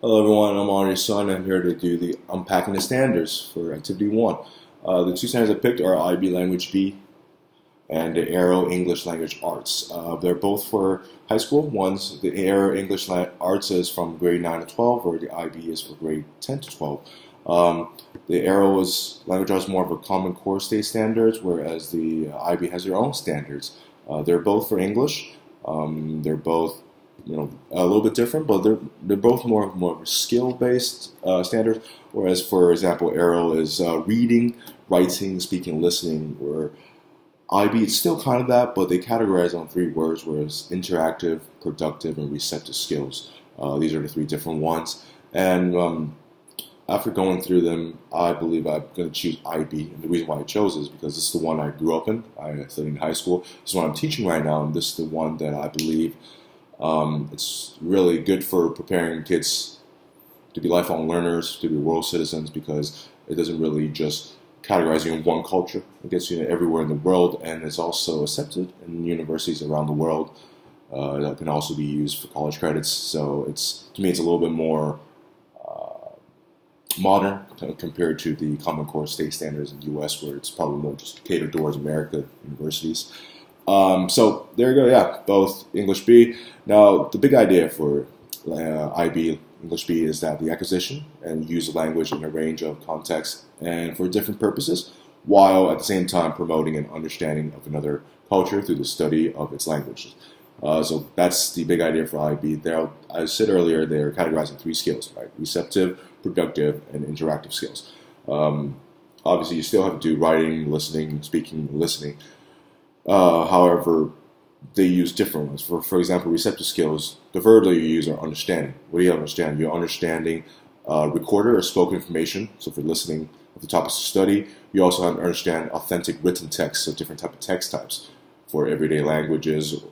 Hello everyone, I'm Ari's son. I'm here to do the Unpacking the Standards for Activity 1. The two standards I picked are IB Language B and the Aero English Language Arts. They're both for high school. The Aero English Arts is from grade 9 to 12, or the IB is for grade 10 to 12. The Aero Language Arts more of a Common Core state standards, whereas the IB has their own standards. They're both for English. They're both a little bit different, but they're both more skill based standards. Whereas, for example, Aero is reading, writing, speaking, listening. Where IB it's still kind of that, but they categorize on three words, whereas interactive, productive, and receptive skills. These are the three different ones. And after going through them, I believe I'm going to choose IB. And the reason why I chose is because this is the one I grew up in. I studied in high school. This is what I'm teaching right now, and this is the one that I believe it's really good for preparing kids to be lifelong learners, to be world citizens, because it doesn't really just categorize you in one culture. It gets you everywhere in the world, and it's also accepted in universities around the world. That can also be used for college credits. So to me, it's a little bit more modern compared to the Common Core state standards in the U.S., where it's probably more just catered towards American universities. So there you go, yeah, both English B. Now, the big idea for IB English B is that the acquisition and use of language in a range of contexts and for different purposes, while at the same time promoting an understanding of another culture through the study of its languages. So that's the big idea for IB. I said earlier, they're categorized in three skills, right? Receptive, productive, and interactive skills. Obviously, you still have to do writing, listening, speaking, listening. However, they use different ones. For example, receptive skills, the verb that you use are understanding. What do you understand? You're understanding recorded or spoken information. So for listening of the topics to study, you also have to understand authentic written text, so different type of text types for everyday languages.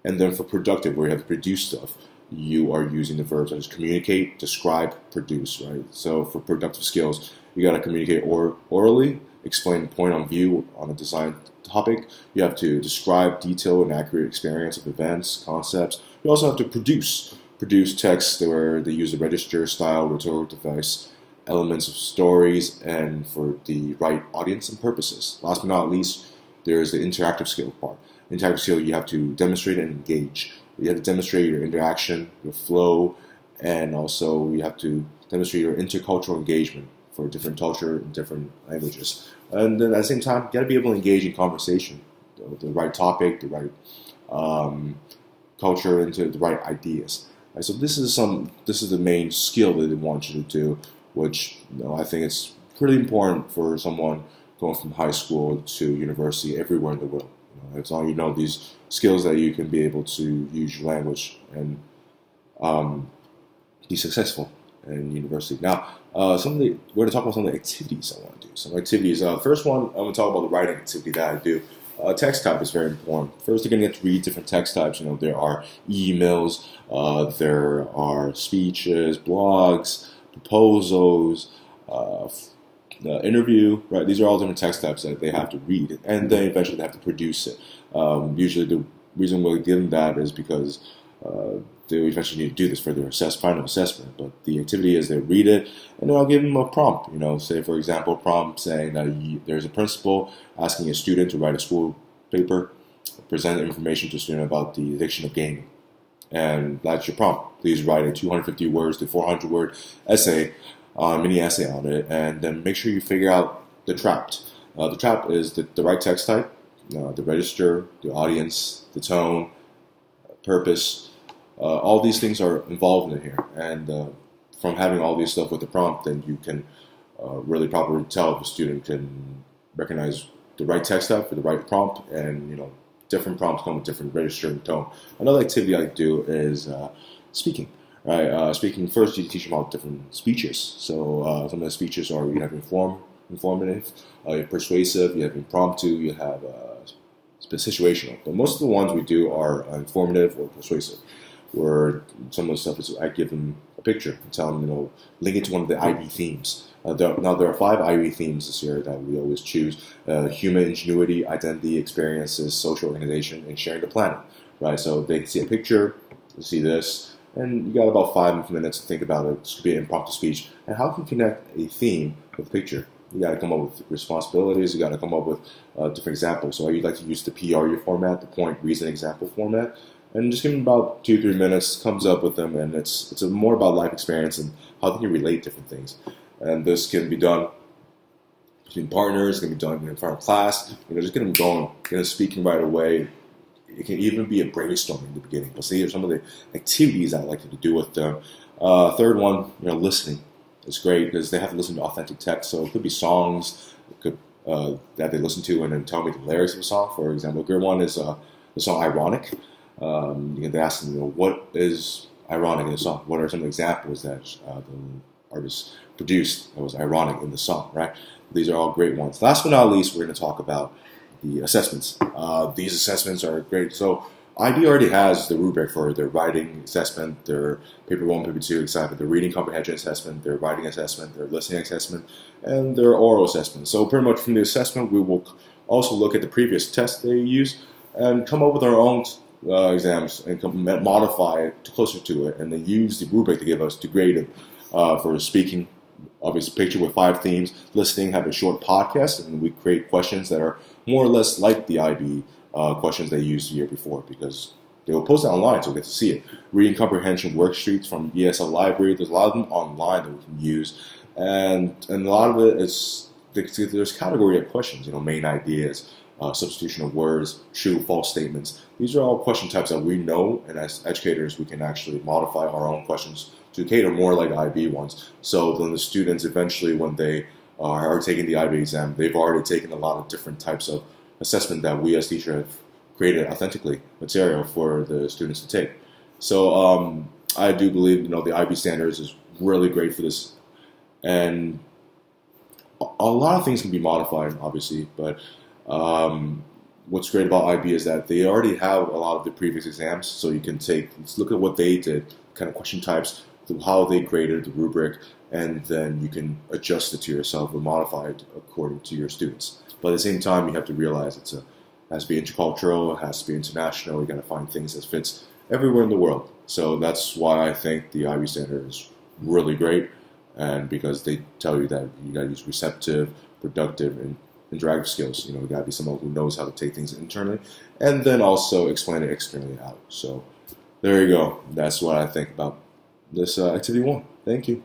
And then for productive, where you have to produce stuff, you are using the verbs such as communicate, describe, produce, right? So for productive skills, you got to communicate orally, explain point of view on a design topic. You have to describe detailed and accurate experience of events, concepts. You also have to produce text where they use the register, style, rhetorical device, elements of stories, and for the right audience and purposes. Last but not least, there is the interactive skill part. Interactive skill, you have to demonstrate and engage. You have to demonstrate your interaction, your flow, and also you have to demonstrate your intercultural engagement for different culture and different languages. And then at the same time, you got to be able to engage in conversation, the right topic, the right culture, into the right ideas. Right, so this is the main skill that they want you to do, which I think it's pretty important for someone going from high school to university everywhere in the world. As long as you know these skills, that you can be able to use your language and be successful in university. Now, we're going to talk about some of the activities I want to do. Some activities. First one, I'm going to talk about the writing activity that I do. Text type is very important. First, you're going to get to read different text types. There are emails, there are speeches, blogs, proposals, interview, right? These are all different text types that they have to read, and then eventually they have to produce it. Usually the reason we're giving that is because they eventually need to do this for their final assessment. But the activity is they read it, and then I'll give them a prompt. Say for example, prompt saying that there's a principal asking a student to write a school paper, present information to a student about the addiction of gaming, and that's your prompt. Please write a 250 words to 400 word essay, mini essay on it, and then make sure you figure out the trapped. The trap is the right text type, the register, the audience, the tone, purpose. All these things are involved in here, and from having all these stuff with the prompt, then you can really properly tell if a student can recognize the right text type for the right prompt, and different prompts come with different register and tone. Another activity I do is speaking. Right, speaking first, you teach them about different speeches. So some of the speeches are you have informative, you have persuasive, you have impromptu, you have situational. But most of the ones we do are informative or persuasive, where some of the stuff is I give them a picture and tell them, link it to one of the IB themes. There are 5 IB themes this year that we always choose: human ingenuity, identity, experiences, social organization, and sharing the planet. Right, so they see a picture, they see this. And you got about 5 minutes to think about it. This could be an impromptu speech. And how can you connect a theme with a picture? You got to come up with responsibilities. You got to come up with different examples. So you like to use the PRU format, the point, reason, example format. And just give them about 2-3 minutes, comes up with them, and it's more about life experience and how can you relate different things. And this can be done between partners, it can be done in front of class, just get them going, get them speaking right away. It can even be a brainstorming in the beginning. But see, some of the activities I like to do with them. Third one, listening. It's great because they have to listen to authentic text. So it could be songs that they listen to and then tell me the lyrics of a song. For example, a good one is the song "Ironic." You can ask them, what is ironic in the song? What are some examples that the artist produced that was ironic in the song, right? These are all great ones. Last but not least, we're going to talk about the assessments. These assessments are great. So IB already has the rubric for their writing assessment, their paper 1, paper 2 assessment, their reading comprehension assessment, their writing assessment, their listening assessment, and their oral assessment. So pretty much from the assessment, we will also look at the previous tests they use and come up with our own exams and modify it closer to it, and then use the rubric to give us to grade it for speaking. Obviously, picture with 5 themes, listening, have a short podcast, and we create questions that are more or less like the IB questions they used the year before because they will post it online so we get to see it. Reading comprehension worksheets from ESL library, there's a lot of them online that we can use, and a lot of it is there's category of questions, main ideas, substitution of words, true, false statements. These are all question types that we know, and as educators, we can actually modify our own questions to cater more like IB ones. So then the students eventually, when they are taking the IB exam, they've already taken a lot of different types of assessment that we as teachers have created authentically material for the students to take. So I do believe, the IB standards is really great for this. And a lot of things can be modified, obviously, but what's great about IB is that they already have a lot of the previous exams, so you can let's look at what they did, kind of question types, how they graded the rubric, and then you can adjust it to yourself and modify it according to your students. But at the same time, you have to realize it has to be intercultural, it has to be international, you got to find things that fits everywhere in the world. So that's why I think the IB standard is really great, and because they tell you that you got to use receptive, productive, and interactive skills. You got to be someone who knows how to take things internally and then also explain it externally out. So there you go. That's what I think about this activity 1. Thank you.